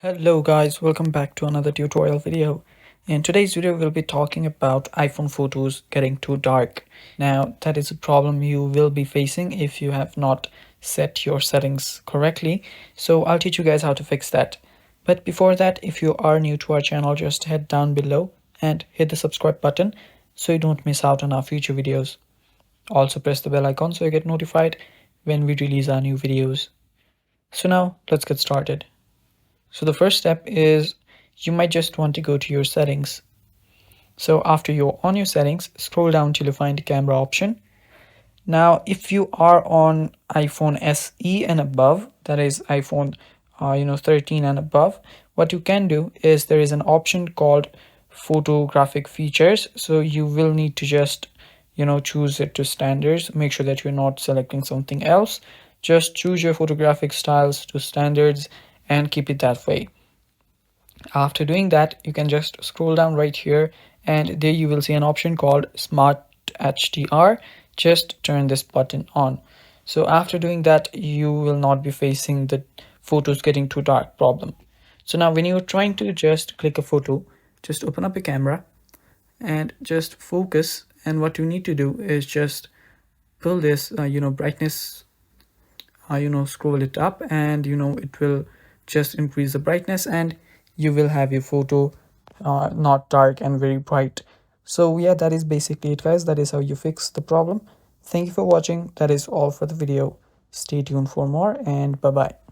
Hello guys, welcome back to another tutorial video. In today's video, we'll be talking about iPhone photos getting too dark. Now, that is a problem you will be facing if you have not set your settings correctly. So I'll teach you guys how to fix that. But before that, if you are new to our channel, just head down below and hit the subscribe button so you don't miss out on our future videos. Also press the bell icon so you get notified when we release our new videos. So now let's get started. So the first step is you might just want to go to your settings. So after you're on your settings, scroll down till you find the camera option. Now, if you are on iPhone SE and above, that is iPhone 13 and above, what you can do is there is an option called photographic features. So you will need to just choose it to standards. Make sure that you're not selecting something else. Just choose your photographic styles to standards and keep it that way. After doing that, you can just scroll down right here and there you will see an option called Smart HDR. Just turn this button on. So after doing that, you will not be facing the photos getting too dark problem. So now when you're trying to just click a photo, just open up a camera and just focus. And what you need to do is just pull this, brightness, scroll it up and it will just increase the brightness and you will have your photo not dark and very bright. So yeah, that is basically it guys. That is how you fix the problem. Thank you for watching. That is all for the video. Stay tuned for more and bye bye.